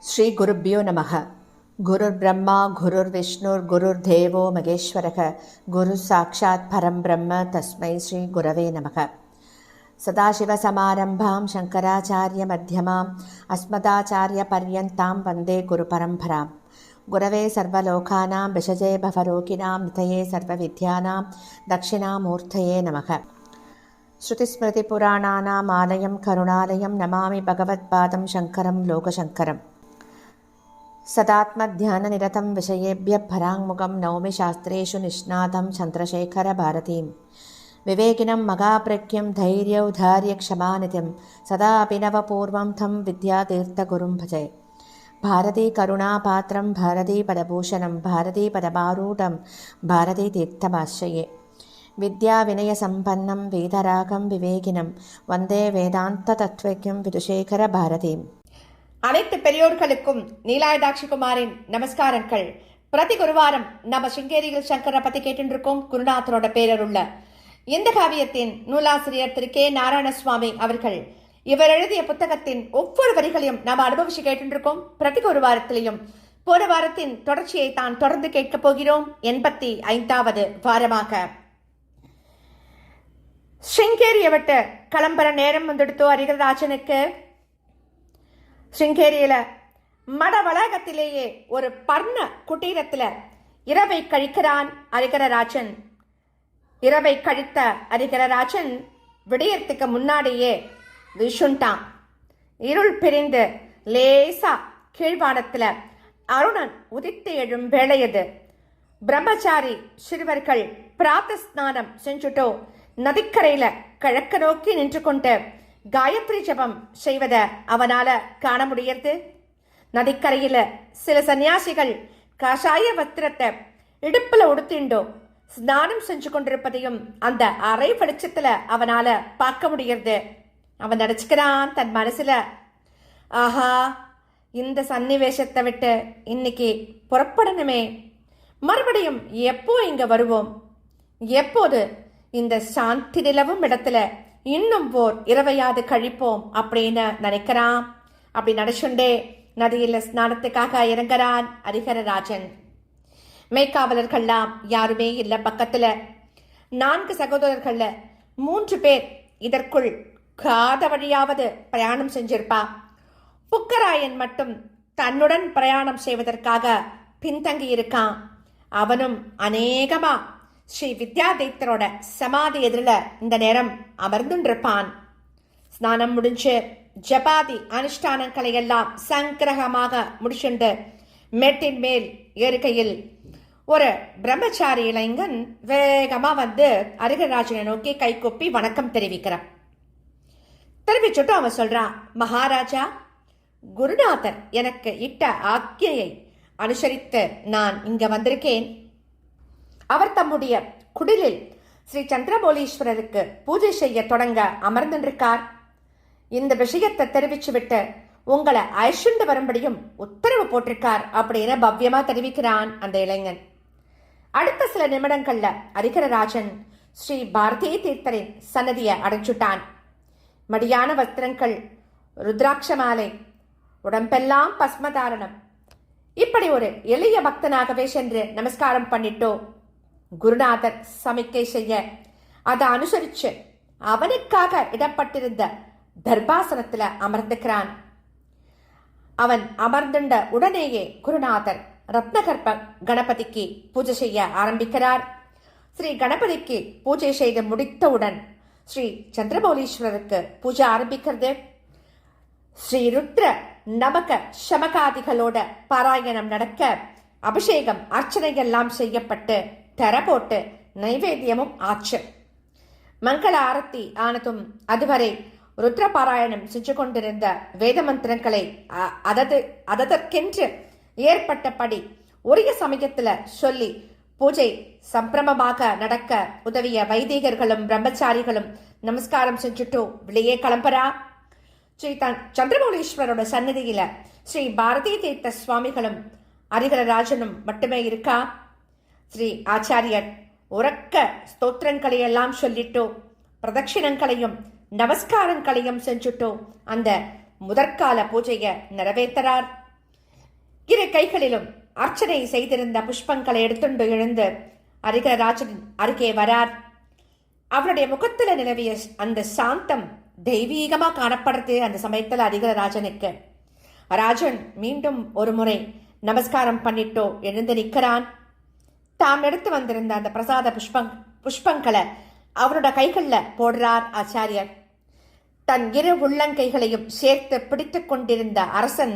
ஸ்ரீ குருப்பியோ நமக. குருர் பிரம்மா குருர் விஷ்ணுர் குருர் தேவோ மகேஸ்வரக குரு சாட்சாத் பரம் பிரம்ம தஸ்மை ஸ்ரீ குரவே நமக. சதாசிவசமாரம்பாம் சங்கராச்சாரிய மத்தியமாம் அஸ்மதாச்சாரிய பர்யந்தாம் வந்தே குரு பரம்பராம். குரவே சர்வலோகானாம் விஷஜே பவரோகிணாம் நிதயே சர்வவித்யானாம் தட்சிணாமூர்த்தயே நமக. ஸ்ருதிஸ்மிருதிபுராணானாம் ஆலயம் கருணாலயம் நமாமி பகவத்பாதம் சங்கரம் லோகசங்கரம். சதாத்மத்யானநிரதம் விஷயேபிய பராங்முகம் நௌமி சாஸ்திரேஷு நிஷ்ணாதம் சந்திரசேகர பாரதீம். விவேகினம் மகாபிரக்யம் தைரியௌதாரிய க்ஷமாநிதிம் சதா அபிநவபூர்வம் தம் வித்யாதீர்த்தகுரும் பஜே. பாரதி கருணாபாத்திரம் பாரதி பதபூஷணம் பாரதி பதபாரூடம் பாரதி தீர்த்தமாஸ்ரயே. வித்யா வினய சம்பன்னம் வேதராகம் விவேகினம் வந்தே வேதாந்த தத்வக்யம் விதுஷேகர பாரதீம். அனைத்து பெரியோர்களுக்கும் நீலாயுதாட்சி குமாரின் நமஸ்காரங்கள். பிரதி குருவாரம் நம்ம சிங்கேரியில் சங்கரை பத்தி கேட்டு இருக்கோம். குருநாதரோட பேரருள்ள இந்த காவியத்தின் நூலாசிரியர் திரு கே நாராயணசுவாமி அவர்கள் இவர் எழுதிய புத்தகத்தின் ஒவ்வொரு வரிகளையும் நாம் அனுபவிச்சு கேட்டு இருக்கோம். பிரதி குருவாரத்திலையும் போன வாரத்தின் தொடர்ச்சியை தான் தொடர்ந்து கேட்கப் போகிறோம். 85வது வாரமாக சிங்கேரியை விட்டு கிளம்புற நேரம் வந்துடுத்தோ அரிகரராஜனுக்கு. சிங்கேரியில மட வளாகத்திலேயே ஒரு பர்ண குட்டீரத்துல இரவை கழிக்கிறான் அரிகரராஜன். இரவை கழித்த அரிகரராஜன் விடியறதுக்கு முன்னாடியே விஷுண்டான். இருள் பிரிந்து லேசா கீழ்வானத்துல அருணன் உதித்து எழும் வேளையது. பிரம்மச்சாரி சிறுவர்கள் பிராத்த ஸ்நானம் செஞ்சுட்டோ நதிக்கரையில கிழக்க நோக்கி நின்று கொண்டு காயத்ரி ஜபம் செய்வத அவனால காண முடியறது. நதிக்கரையில சில சன்னியாசிகள் காஷாய வஸ்திரத்தை இடுப்புல உடுத்திண்டோ ஸ்நானம் செஞ்சு கொண்டிருப்பதையும் அந்த அரை வெளிச்சத்துல அவனால பார்க்க முடியறது. அவன் நினைச்சுக்கிறான் தன் மனசுல, ஆஹா, இந்த சன்னிவேஷத்தை விட்டு இன்னைக்கு புறப்படணுமே. மறுபடியும் எப்போ இங்க வருவோம், எப்போது இந்த சாந்தி நிலவும் இடத்துல இன்னும் ஓர் இரவையாது கழிப்போம் அப்படின்னு நினைக்கிறான். அப்படி நினைச்சுண்டே நதியில ஸ்நானத்துக்காக இறங்குறான் அரிகரராஜன். மெய்க்காவலர்கள்லாம் யாருமே இல்ல பக்கத்துல. 4 சகோதரர்கள்ல 3 பேர் இதற்குள் காத வழியாவது பிரயாணம் செஞ்சிருப்பா. புக்கராயன் மட்டும் தன்னுடன் பிரயாணம் செய்வதற்காக பின்தங்கி இருக்கான். அவனும் அநேகமா ஸ்ரீ வித்யாதீத்தரோட சமாதி எதிரில இந்த நேரம் அமர்ந்துருப்பான். ஸ்நானம் முடிஞ்சு ஜபாதி அனுஷ்டானங்களை எல்லாம் சங்கிரகமாக முடிச்சுண்டு மேட்டின் மேல் ஏறுகையில் ஒரு பிரம்மச்சாரி இளைஞன் வேகமா வந்து அரிகரராஜனை நோக்கி கை கொப்பி வணக்கம் தெரிவிக்கிறான். தெரிவிச்சுட்டு அவன் சொல்றான், மகாராஜா, குருநாதர் எனக்கு இட்ட ஆக்கியை அனுசரித்து நான் இங்க வந்திருக்கேன். அவர் தம்முடைய குடிலில் ஸ்ரீ சந்திரமௌலீஸ்வரருக்கு பூஜை செய்ய தொடங்க அமர்ந்திருக்கார். இந்த விஷயத்தை தெரிவிச்சுவிட்டு உங்களை அழைச்சுண்டு வரும்படியும் உத்தரவு போட்டிருக்கார் அப்படின்னு பவ்யமா தெரிவிக்கிறான் அந்த இளைஞன். அடுத்த சில நிமிடங்கள்ல அரிகரராஜன் ஸ்ரீ பாரதி தீர்த்தரின் சன்னதியை அடைச்சுட்டான். மடியான வஸ்திரங்கள், ருத்ராட்ச மாலை, உடம்பெல்லாம் பஸ்மதாரணம். இப்படி ஒரு எளிய பக்தனாகவே சென்று நமஸ்காரம் பண்ணிட்டோ குருநாதர் சமிக்கை செய்ய அதை அனுசரிச்சு அவனுக்காக இடப்பட்டிருந்த தர்பாசனத்துல அமர்ந்துக்கிறான். அவன் அமர்ந்துண்ட உடனேயே குருநாதர் ரத்னகர்ப்ப கணபதிக்கு பூஜை செய்ய ஆரம்பிக்கிறார். ஸ்ரீ கணபதிக்கு பூஜை செய்து முடித்தவுடன் ஸ்ரீ சந்திரமௌலீஸ்வரருக்கு பூஜை ஆரம்பிக்கிறது. ஸ்ரீ ருத்ர நமக சமகாதிகளோட பாராயணம் நடக்க அபிஷேகம் அர்ச்சனை எல்லாம் செய்யப்பட்டு தர போட்டு நைவேத்தியமும் ஆச்சு. மங்கள ஆரத்தி ஆனதும் அதுவரை ருத்ர பாராயணம் செஞ்சு கொண்டிருந்த வேத மந்திரங்களை அதற்கென்று ஏற்பட்டபடி உரிய சமயத்துல சொல்லி பூஜை சம்பிரமமாக நடக்க உதவிய வைதிகர்களும் பிரம்மச்சாரிகளும் நமஸ்காரம் செஞ்சுட்டு வெளியே கிளம்புறா. ஸ்ரீ சந்திரமௌலீஸ்வரோட சன்னதியில ஸ்ரீ பாரதி தீர்த்த சுவாமிகளும் அரிகரராஜனும் மட்டுமே இருக்கா. ஸ்ரீ ஆச்சாரியர் உறக்க ஸ்தோத்திரங்களையெல்லாம் சொல்லிட்டோ பிரதட்சிணங்களையும் நமஸ்காரங்களையும் செஞ்சுட்டோ அந்த முதற்கால பூஜையை நிறைவேற்றார். இரு கைகளிலும் அர்ச்சனை செய்திருந்த புஷ்பங்களை எடுத்துண்டு எழுந்து ஹரிகரராஜன் அருகே வரார். அவருடைய முகத்துல நிலவிய அந்த சாந்தம் தெய்வீகமா காணப்படுறது அந்த சமயத்துல ஹரிகரராஜனுக்கு. ராஜன் மீண்டும் ஒரு முறை நமஸ்காரம் பண்ணிட்டோ எழுந்து நிற்கிறான். தாம் எடுத்து வந்திருந்த அந்த பிரசாத புஷ்பங்களை அவரோட கைகள்ல போடுறார் ஆச்சாரியர். தன் இரு உள்ளங்கைகளையும் சேர்த்து பிடித்து கொண்டிருந்த அரசன்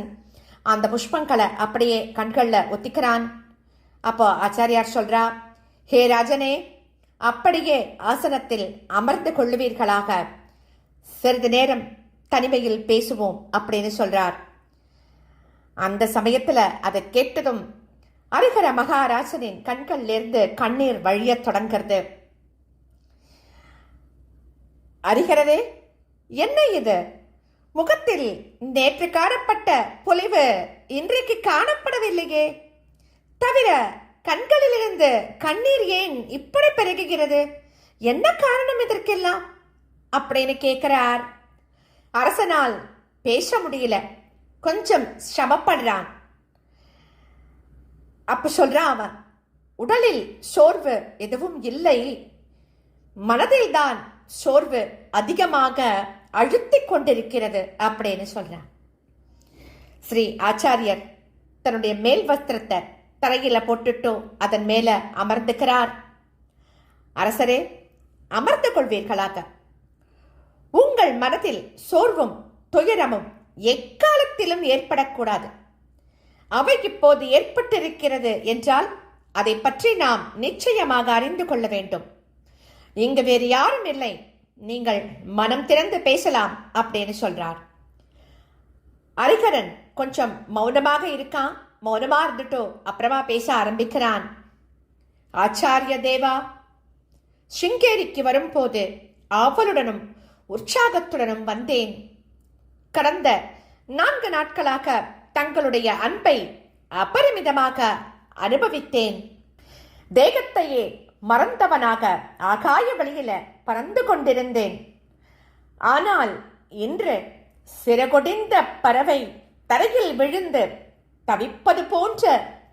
அந்த புஷ்பங்களை அப்படியே கண்கள்ல ஒத்திக்கிறான். அப்போ ஆச்சாரியார் சொல்றா, ஹே ராஜனே, அப்படியே ஆசனத்தில் அமர்ந்து கொள்ளுவீர்களாக, சிறிது நேரம் தனிமையில் பேசுவோம் அப்படின்னு சொல்றார். அந்த சமயத்துல அதை கேட்டதும் ஹரிஹர மகாராஜனின் கண்களிலிருந்து கண்ணீர் வழிய தொடங்கிறது. ஹரிஹரரே, என்ன இது? முகத்தில் நேற்று காணப்பட்ட பொலிவு இன்றைக்கு காணப்படவில்லையே. தவிர கண்களிலிருந்து கண்ணீர் ஏன் இப்படி பெருகுகிறது? என்ன காரணம் இதற்கெல்லாம் அப்படின்னு கேட்கிறார். அரசனால் பேச முடியல, கொஞ்சம் சிரமப்படுறான். அப்ப சொல்றான் அவன், உடலில் சோர்வு எதுவும் இல்லை, மனதில் தான் சோர்வு அதிகமாக அழுத்திக் கொண்டிருக்கிறது அப்படின்னு சொல்றான். ஸ்ரீ ஆச்சாரியர் தன்னுடைய மேல் வஸ்திரத்தை தரையில போட்டுட்டு அதன் மேல அமர்ந்துக்கிறார். அரசரே, அமர்ந்து கொள்வீர்களாக. உங்கள் மனதில் சோர்வும் துயரமும் எக்காலத்திலும் ஏற்படக்கூடாது. அவை இப்போது ஏற்பட்டிருக்கிறது என்றால் அதை பற்றி நாம் நிச்சயமாக அறிந்து கொள்ள வேண்டும். இங்கு வேறு யாரும் இல்லை, நீங்கள் மனம் திறந்து பேசலாம் அப்படின்னு சொல்றார். ஹரிஹரன் கொஞ்சம் மௌனமாக இருக்கான். மௌனமா இருந்துட்டோ அப்புறமா பேச ஆரம்பிக்கிறான். ஆச்சாரிய தேவா, சிங்கேரிக்கு வரும்போது ஆவலுடனும் உற்சாகத்துடனும் வந்தேன். கடந்த 4 நாட்களாக தங்களுடைய அன்பை அபரிமிதமாக அனுபவித்தேன். தேகத்தையே மறந்தவனாக ஆகாய வழியில பறந்து கொண்டிருந்தேன். ஆனால் இன்று சிறகொடிந்த பறவை தரையில் விழுந்து தவிப்பது போன்ற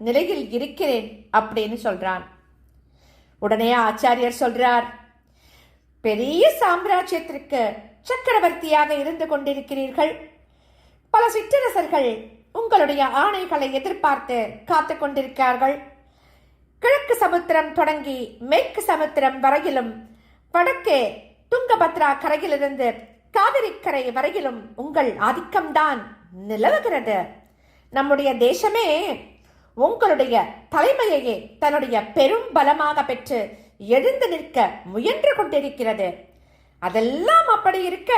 நிலையில் இருக்கிறேன் அப்படின்னு சொல்றான். உடனே ஆச்சாரியர் சொல்றார், பெரிய சாம்ராஜ்யத்திற்கு சக்கரவர்த்தியாக இருந்து கொண்டிருக்கிறீர்கள். பல சிற்றரசர்கள் உங்களுடைய ஆணைகளை எதிர்பார்த்து காத்து கொண்டிருக்கிறார்கள். கிழக்கு சமுத்திரம் தொடங்கி மேற்கு சமுத்திரம் வரையிலும், வடக்கே துங்கபத்ரா கரையிலிருந்து காவிரி கரை வரையிலும் உங்கள் ஆதிக்கம்தான் நிலவுகிறது. நம்முடைய தேசமே உங்களுடைய தலைமையையே தன்னுடைய பெரும் பலமாக பெற்று எழுந்து நிற்க முயன்று கொண்டிருக்கிறது. அதெல்லாம் அப்படி இருக்க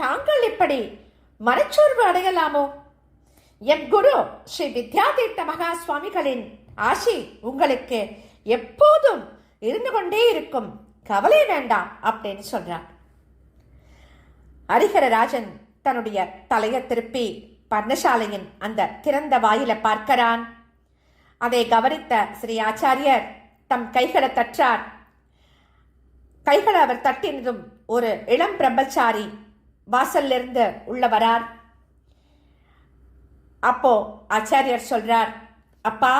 தாங்கள் இப்படி மனச்சோர்வு அடையலாமோ? எம் குரு ஸ்ரீ வித்யாதீர்த்த மகா சுவாமிகளின் ஆசி உங்களுக்கு எப்போதும் இருந்து கொண்டே இருக்கும், கவலை வேண்டாம் அப்படின்னு சொல்றார். ஹரிஹரராஜன் தன்னுடைய தலையை திருப்பி பர்ணசாலையின் அந்த திறந்த வாயில பார்க்கிறான். அதை கவனித்த ஸ்ரீ ஆச்சாரியர் தம் கைகளை தற்றார். கைகளை அவர் தட்டினதும் ஒரு இளம் பிரம்மச்சாரி வாசல்லிருந்து உள்ள வரார். அப்போ ஆச்சாரியர் சொல்றார், அப்பா,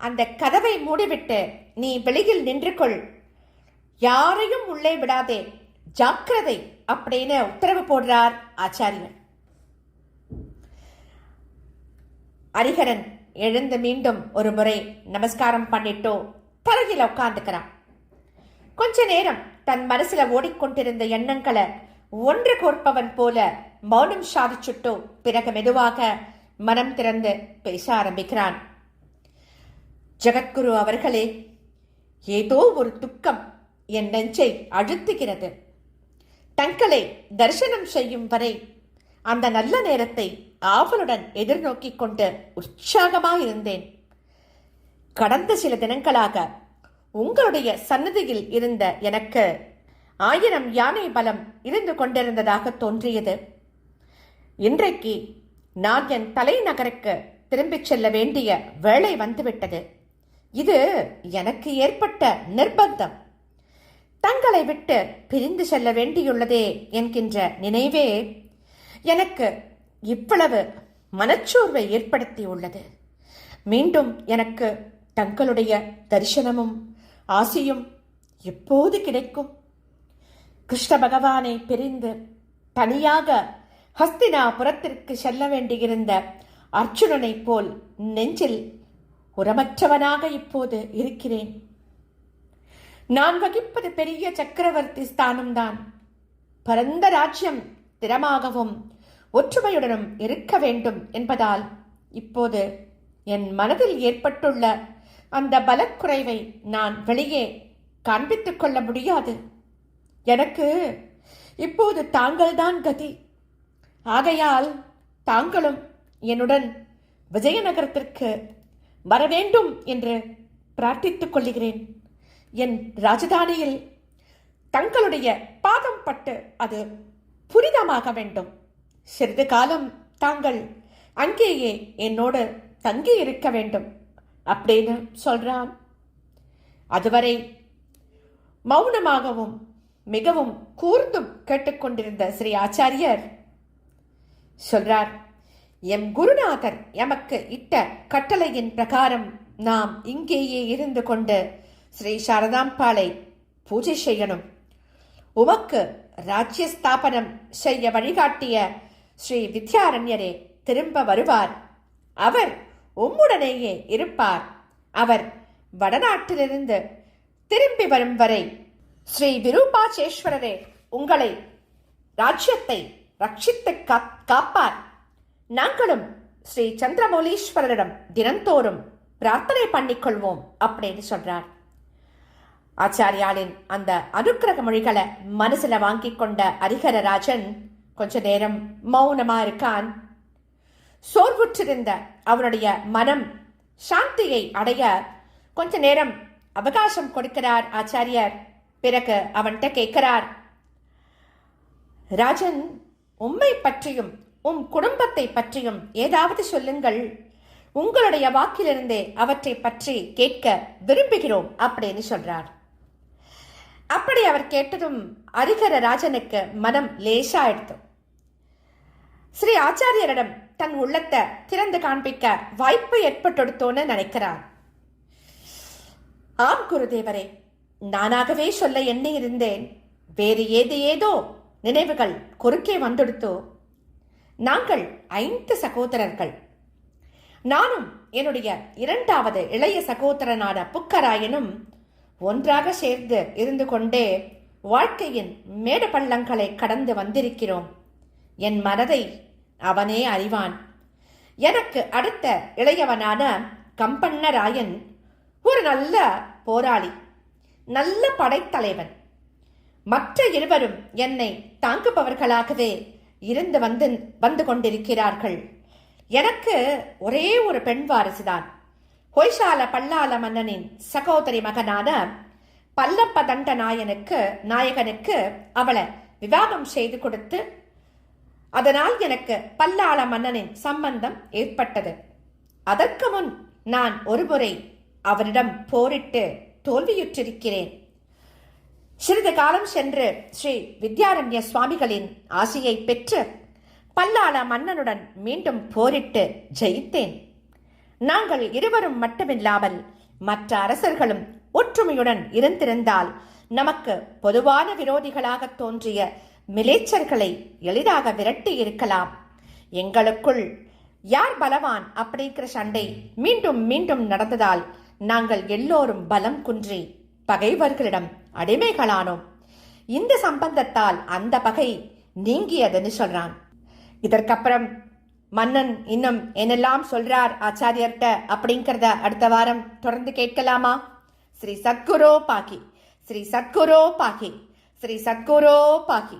அந்த கதவை மூடிவிட்டு நீ வெளியில் நின்று கொள், யாரையும் உள்ளே விடாதே, ஜாக்கிரதை அப்படின்னு உத்தரவு போடுறார் ஆச்சாரியர். ஹரிஹரன் எழுந்து மீண்டும் ஒரு முறை நமஸ்காரம் பண்ணிட்டோ தரையில் உட்கார்ந்துக்கிறான். கொஞ்ச நேரம் தன் மனசுல ஓடிக்கொண்டிருந்த எண்ணங்களை ஒன்று கோர்ப்பவன் போல மௌனம் சாதிச்சுட்டோ பிறகு மெதுவாக மனம் திறந்து பேச ஆரம்பிக்கிறான். ஜகத்குரு அவர்களே, ஏதோ ஒரு துக்கம் என் நெஞ்சை அழுத்துகிறது. தங்களை தரிசனம் செய்யும் வரை அந்த நல்ல நேரத்தை ஆவலுடன் எதிர்நோக்கிக் கொண்டு உற்சாகமாயிருந்தேன். கடந்த சில தினங்களாக உங்களுடைய சன்னதியில் இருந்த எனக்கு 1000 யானை பலம் இருந்து கொண்டிருந்ததாக தோன்றியது. இன்றைக்கு நான் என் தலைநகருக்கு திரும்பிச் செல்ல வேண்டிய வேளை வந்துவிட்டது. இது எனக்கு ஏற்பட்ட நிர்பந்தம். தங்களை விட்டு பிரிந்து செல்ல வேண்டியுள்ளதே என்கின்ற நினைவே எனக்கு இவ்வளவு மனச்சோர்வை ஏற்படுத்தியுள்ளது. மீண்டும் எனக்கு தங்களுடைய தரிசனமும் ஆசியும் எப்போது கிடைக்கும்? கிருஷ்ண பகவானை பிரிந்து தனியாக ஹஸ்தினாபுரத்திற்கு செல்ல வேண்டியிருந்த அர்ஜுனனைப் போல் நெஞ்சில் உரமற்றவனாக இப்போது இருக்கிறேன். நான் வகிப்பது பெரிய சக்கரவர்த்தி ஸ்தானம்தான். பரந்த ராஜ்யம் திறமாகவும் ஒற்றுமையுடனும் இருக்க வேண்டும் என்பதால் இப்போது என் மனதில் ஏற்பட்டுள்ள அந்த பலக்குறைவை நான் வெளியே காண்பித்துக் கொள்ள முடியாது. எனக்கு இப்போது தாங்கள்தான் கதி. ஆகையால் தாங்களும் என்னுடன் விஜயநகரத்திற்கு வரவேண்டும் என்று பிரார்த்தித்துக் கொள்கிறேன். என் ராஜதானியில் தங்களுடைய பாதம் பட்டு அது புனிதமாக வேண்டும். சிறிது காலம் தாங்கள் அங்கேயே என்னோடு தங்கி இருக்க வேண்டும் அப்படின்னு சொல்றான். அதுவரை மௌனமாகவும் மிகவும் கூர்ந்தும் கேட்டுக்கொண்டிருந்த ஸ்ரீ ஆச்சாரியர் சொல்றார், எம் குருநாதர் எமக்கு இட்ட கட்டளையின் பிரகாரம் நாம் இங்கேயே இருந்து கொண்டு ஸ்ரீ சாரதாம்பாளை பூஜை செய்யணும். உமக்கு ராஜ்ய ஸ்தாபனம் செய்ய வழிகாட்டிய ஸ்ரீ வித்யாரண்யரே திரும்ப வருவார். அவர் உம்முடனேயே இருப்பார். அவர் வடநாட்டிலிருந்து திரும்பி வரும் வரை ஸ்ரீ விரூபாட்சேஸ்வரரே உங்களை ராஜ்யத்தை ரட்சித்து காப்பார். நாங்களும் ஸ்ரீ சந்திரமௌலீஸ்வரரிடம் தினந்தோறும் பிரார்த்தனை பண்ணிக்கொள்வோம் அப்படின்னு சொல்றார். ஆச்சாரியாலின் அந்த அனுக்கிரக மொழிகளை மனசுல வாங்கி கொண்ட ஹரிஹரராஜன் கொஞ்ச நேரம் மௌனமா இருக்கான். சோர்வுற்றிருந்த அவனுடைய மனம் சாந்தியை அடைய கொஞ்ச நேரம் அவகாசம் கொடுக்கிறார் ஆச்சாரியர். பிறகு அவன்கிட்ட கேட்கிறார், ராஜன், உம்மை பற்றியும் உம் குடும்பத்தை பற்றியும் ஏதாவது சொல்லுங்கள். உங்களுடைய வாக்கிலிருந்தே அவற்றை பற்றி கேட்க விரும்புகிறோம் அப்படின்னு சொல்றார். அப்படி அவர் கேட்டதும் ஹரிஹரராஜனுக்கு மனம் லேசாயிடுது. ஸ்ரீ ஆச்சாரியரிடம் தன் உள்ளத்தை திறந்து காண்பிக்க வாய்ப்பு ஏற்பட்டெடுத்தோன்னு நினைக்கிறார். ஆம் குருதேவரே, நானாகவே சொல்ல எண்ணி இருந்தேன். வேறு ஏதோ நினைவுகள் குறுக்கே வந்துடுத்தோ. நாங்கள் 5 சகோதரர்கள். நானும் என்னுடைய 2வது இளைய சகோதரனான புக்கராயனும் ஒன்றாக சேர்ந்து இருந்து கொண்டே வாழ்க்கையின் மேடு பள்ளங்களை கடந்து வந்திருக்கிறோம். என் மனதை அவனே அறிவான். எனக்கு அடுத்த இளையவனான கம்பண்ணராயன் ஒரு நல்ல போராளி, நல்ல படைத்தலைவன். மற்ற இருவரும் என்னை தாங்குபவர்களாகவே இருந்து வந்து கொண்டிருக்கிறார்கள். எனக்கு ஒரே ஒரு பெண் வாரிசுதான். ஹொய்சால பல்லால மன்னனின் சகோதரி மகனான பல்லப்ப தண்ட நாயகனுக்கு அவளை விவாகம் செய்து கொடுத்து, அதனால் எனக்கு பல்லாள மன்னனின் சம்பந்தம் ஏற்பட்டது. அதற்கு முன் நான் ஒருமுறை அவரிடம் போரிட்டு தோல்வியுற்றிருக்கிறேன். சிறிது காலம் சென்று ஸ்ரீ வித்யாரண்ய சுவாமிகளின் ஆசியை பெற்று பல்லாள மன்னனுடன் மீண்டும் போரிட்டு ஜெயித்தேன். நாங்கள் இருவரும் மட்டுமில்லாமல் மற்ற அரசர்களும் ஒற்றுமையுடன் இருந்திருந்தால் நமக்கு பொதுவான விரோதிகளாக தோன்றிய மிலேச்சர்களை எளிதாக விரட்டி இருக்கலாம். எங்களுக்குள் யார் பலவான் அப்படிங்கிற சண்டை மீண்டும் மீண்டும் நடந்ததால் நாங்கள் எல்லோரும் பலம் குன்றி பகைவர்களிடம் அடிமைகளானோம். இந்த சம்பந்தத்தால் அந்த பகை நீங்கியதுன்னு சொல்றான். இதற்கப்புறம் மன்னன் இன்னும் என்னெல்லாம் சொல்றார் ஆச்சாரியர்கிட்ட அப்படிங்கிறத அடுத்த வாரம் தொடர்ந்து கேட்கலாமா? ஸ்ரீ சத்குரோ பாக்கி, ஸ்ரீ சத்குரோ பாக்கி, ஸ்ரீ சத்குரோ பாக்கி.